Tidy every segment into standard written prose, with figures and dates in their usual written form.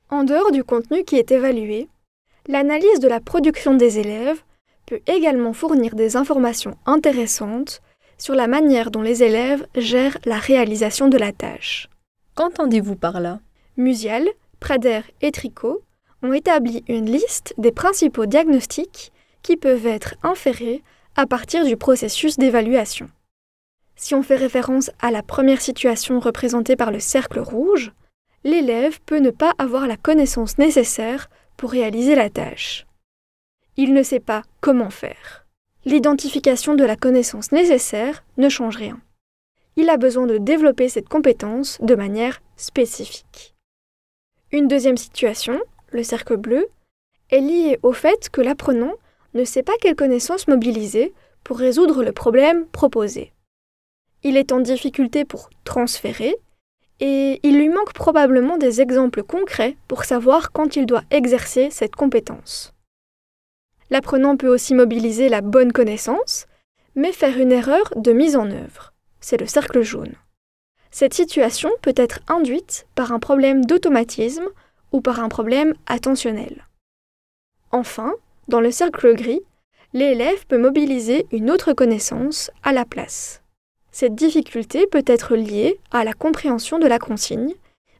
En dehors du contenu qui est évalué, l'analyse de la production des élèves peut également fournir des informations intéressantes sur la manière dont les élèves gèrent la réalisation de la tâche. Qu'entendez-vous par là? Musial, Prader et Tricot ont établi une liste des principaux diagnostics qui peuvent être inférés à partir du processus d'évaluation. Si on fait référence à la première situation représentée par le cercle rouge, l'élève peut ne pas avoir la connaissance nécessaire pour réaliser la tâche. Il ne sait pas comment faire. L'identification de la connaissance nécessaire ne change rien. Il a besoin de développer cette compétence de manière spécifique. Une deuxième situation, le cercle bleu, est liée au fait que l'apprenant ne sait pas quelle connaissance mobiliser pour résoudre le problème proposé. Il est en difficulté pour transférer et il lui manque probablement des exemples concrets pour savoir quand il doit exercer cette compétence. L'apprenant peut aussi mobiliser la bonne connaissance, mais faire une erreur de mise en œuvre. C'est le cercle jaune. Cette situation peut être induite par un problème d'automatisme ou par un problème attentionnel. Enfin, dans le cercle gris, l'élève peut mobiliser une autre connaissance à la place. Cette difficulté peut être liée à la compréhension de la consigne,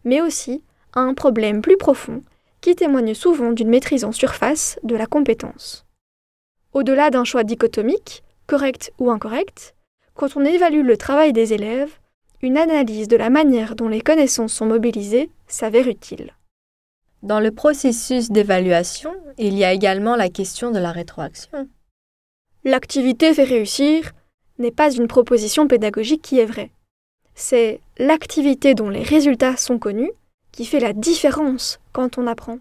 mais aussi à un problème plus profond qui témoigne souvent d'une maîtrise en surface de la compétence. Au-delà d'un choix dichotomique, correct ou incorrect, quand on évalue le travail des élèves, une analyse de la manière dont les connaissances sont mobilisées s'avère utile. Dans le processus d'évaluation, il y a également la question de la rétroaction. L'activité fait réussir n'est pas une proposition pédagogique qui est vraie. C'est l'activité dont les résultats sont connus qui fait la différence quand on apprend.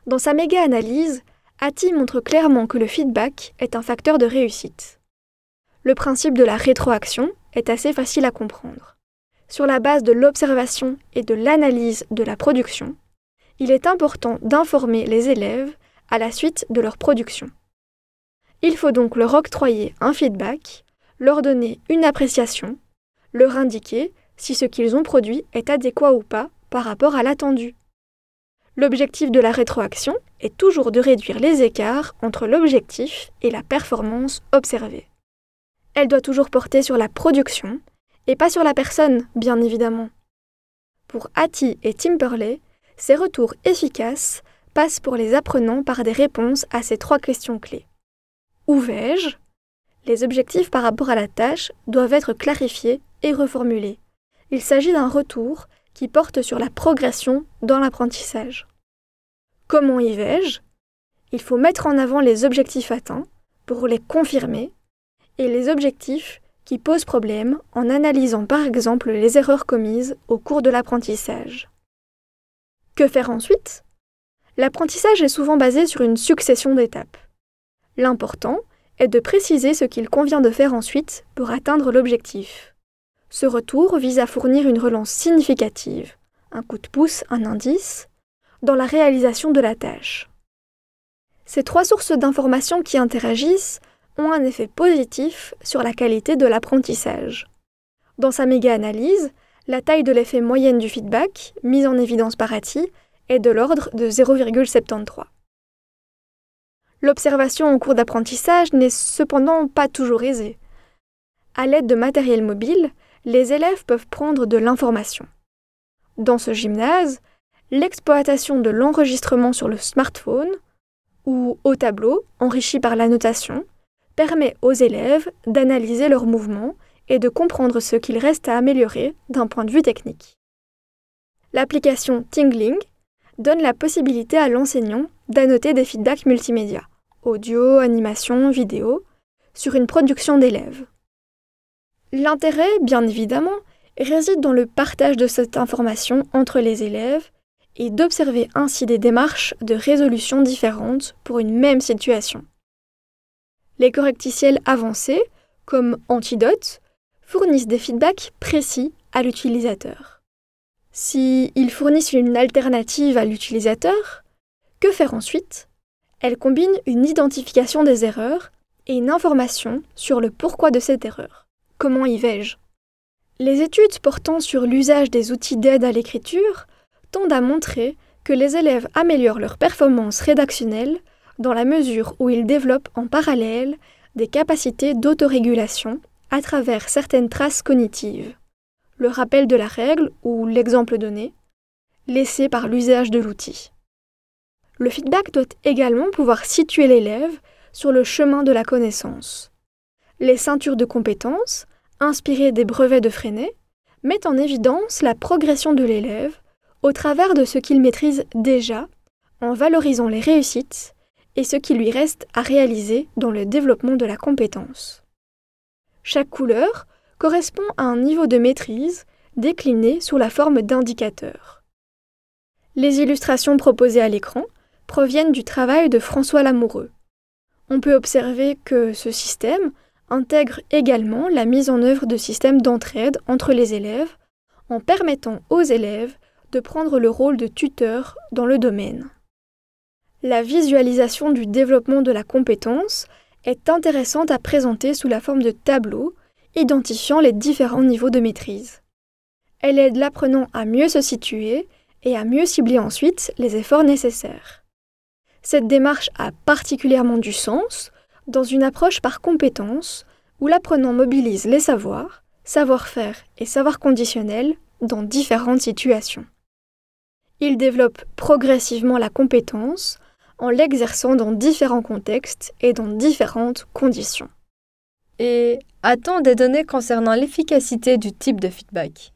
Dans sa méga-analyse, Hattie montre clairement que le feedback est un facteur de réussite. Le principe de la rétroaction est assez facile à comprendre. Sur la base de l'observation et de l'analyse de la production, il est important d'informer les élèves à la suite de leur production. Il faut donc leur octroyer un feedback, leur donner une appréciation, leur indiquer si ce qu'ils ont produit est adéquat ou pas par rapport à l'attendu. L'objectif de la rétroaction est toujours de réduire les écarts entre l'objectif et la performance observée. Elle doit toujours porter sur la production et pas sur la personne, bien évidemment. Pour Hattie et Timperley, ces retours efficaces passent pour les apprenants par des réponses à ces 3 questions clés. Où vais-je ? Les objectifs par rapport à la tâche doivent être clarifiés et reformulés. Il s'agit d'un retour qui porte sur la progression dans l'apprentissage. Comment y vais-je ? Il faut mettre en avant les objectifs atteints pour les confirmer et les objectifs qui posent problème en analysant par exemple les erreurs commises au cours de l'apprentissage. Que faire ensuite ? L'apprentissage est souvent basé sur une succession d'étapes. L'important est de préciser ce qu'il convient de faire ensuite pour atteindre l'objectif. Ce retour vise à fournir une relance significative, un coup de pouce, un indice, dans la réalisation de la tâche. Ces 3 sources d'informations qui interagissent ont un effet positif sur la qualité de l'apprentissage. Dans sa méga-analyse, la taille de l'effet moyenne du feedback, mise en évidence par Hattie, est de l'ordre de 0,73. L'observation en cours d'apprentissage n'est cependant pas toujours aisée. À l'aide de matériel mobile, les élèves peuvent prendre de l'information. Dans ce gymnase, l'exploitation de l'enregistrement sur le smartphone ou au tableau, enrichi par la notation, permet aux élèves d'analyser leurs mouvements et de comprendre ce qu'il reste à améliorer d'un point de vue technique. L'application Tingling donne la possibilité à l'enseignant d'annoter des feedbacks multimédia, audio, animation, vidéo, sur une production d'élèves. L'intérêt, bien évidemment, réside dans le partage de cette information entre les élèves et d'observer ainsi des démarches de résolution différentes pour une même situation. Les correcticiels avancés, comme Antidote, fournissent des feedbacks précis à l'utilisateur. S'ils fournissent une alternative à l'utilisateur, que faire ensuite ? Elles combinent une identification des erreurs et une information sur le pourquoi de cette erreur. Comment y vais-je ? Les études portant sur l'usage des outils d'aide à l'écriture tendent à montrer que les élèves améliorent leur performance rédactionnelle dans la mesure où ils développent en parallèle des capacités d'autorégulation à travers certaines traces cognitives, le rappel de la règle ou l'exemple donné, laissé par l'usage de l'outil. Le feedback doit également pouvoir situer l'élève sur le chemin de la connaissance. Les ceintures de compétences, inspirées des brevets de Freinet, mettent en évidence la progression de l'élève au travers de ce qu'il maîtrise déjà, en valorisant les réussites et ce qui lui reste à réaliser dans le développement de la compétence. Chaque couleur correspond à un niveau de maîtrise décliné sous la forme d'indicateurs. Les illustrations proposées à l'écran proviennent du travail de François Lamoureux. On peut observer que ce système intègre également la mise en œuvre de systèmes d'entraide entre les élèves en permettant aux élèves de prendre le rôle de tuteur dans le domaine. La visualisation du développement de la compétence est intéressante à présenter sous la forme de tableaux identifiant les différents niveaux de maîtrise. Elle aide l'apprenant à mieux se situer et à mieux cibler ensuite les efforts nécessaires. Cette démarche a particulièrement du sens dans une approche par compétences où l'apprenant mobilise les savoirs, savoir-faire et savoir conditionnels dans différentes situations. Il développe progressivement la compétence en l'exerçant dans différents contextes et dans différentes conditions. Et a-t-on des données concernant l'efficacité du type de feedback ?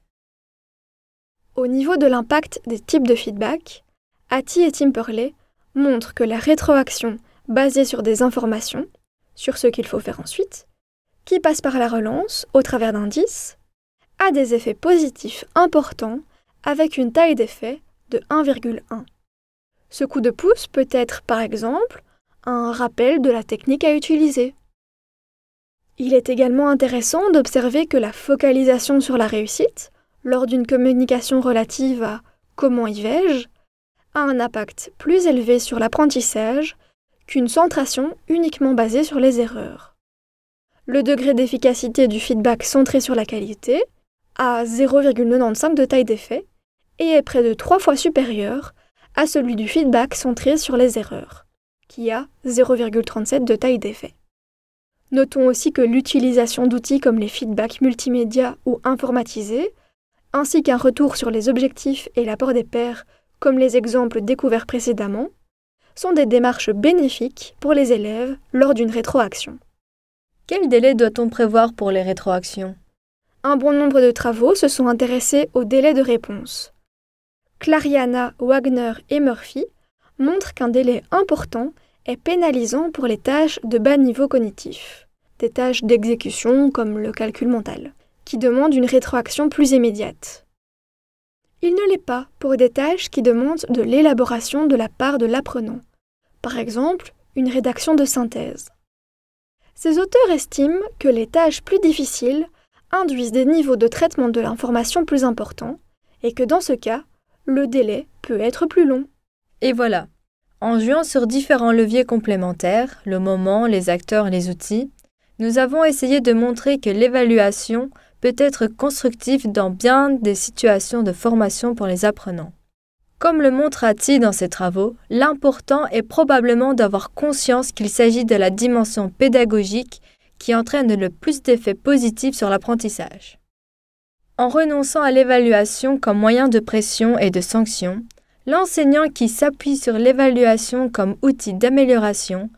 Au niveau de l'impact des types de feedback, Hattie et Timperley montrent que la rétroaction basée sur des informations, sur ce qu'il faut faire ensuite, qui passe par la relance au travers d'indices, a des effets positifs importants avec une taille d'effet de 1,1. Ce coup de pouce peut être, par exemple, un rappel de la technique à utiliser. Il est également intéressant d'observer que la focalisation sur la réussite, lors d'une communication relative à « comment y vais-je ?», a un impact plus élevé sur l'apprentissage qu'une centration uniquement basée sur les erreurs. Le degré d'efficacité du feedback centré sur la qualité a 0,95 de taille d'effet et est près de 3 fois supérieur à celui du feedback centré sur les erreurs, qui a 0,37 de taille d'effet. Notons aussi que l'utilisation d'outils comme les feedbacks multimédia ou informatisés, ainsi qu'un retour sur les objectifs et l'apport des pairs, comme les exemples découverts précédemment, sont des démarches bénéfiques pour les élèves lors d'une rétroaction. Quel délai doit-on prévoir pour les rétroactions ? Un bon nombre de travaux se sont intéressés au délai de réponse. Clariana, Wagner et Murphy montrent qu'un délai important est pénalisant pour les tâches de bas niveau cognitif, des tâches d'exécution comme le calcul mental, qui demandent une rétroaction plus immédiate. Il ne l'est pas pour des tâches qui demandent de l'élaboration de la part de l'apprenant, par exemple une rédaction de synthèse. Ces auteurs estiment que les tâches plus difficiles induisent des niveaux de traitement de l'information plus importants et que dans ce cas, le délai peut être plus long. Et voilà, en jouant sur différents leviers complémentaires, le moment, les acteurs, les outils, nous avons essayé de montrer que l'évaluation peut être constructive dans bien des situations de formation pour les apprenants. Comme le montre Hattie dans ses travaux, l'important est probablement d'avoir conscience qu'il s'agit de la dimension pédagogique qui entraîne le plus d'effets positifs sur l'apprentissage. En renonçant à l'évaluation comme moyen de pression et de sanction, l'enseignant qui s'appuie sur l'évaluation comme outil d'amélioration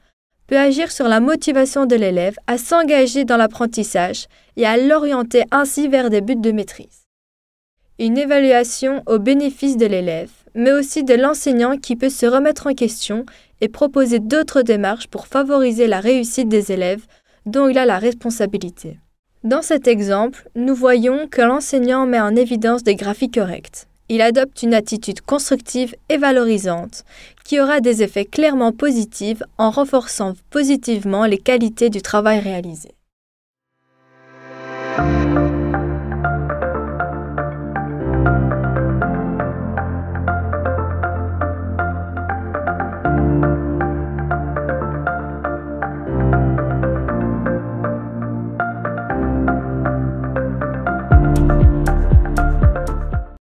peut agir sur la motivation de l'élève à s'engager dans l'apprentissage et à l'orienter ainsi vers des buts de maîtrise. Une évaluation au bénéfice de l'élève, mais aussi de l'enseignant qui peut se remettre en question et proposer d'autres démarches pour favoriser la réussite des élèves dont il a la responsabilité. Dans cet exemple, nous voyons que l'enseignant met en évidence des graphies correctes. Il adopte une attitude constructive et valorisante qui aura des effets clairement positifs en renforçant positivement les qualités du travail réalisé.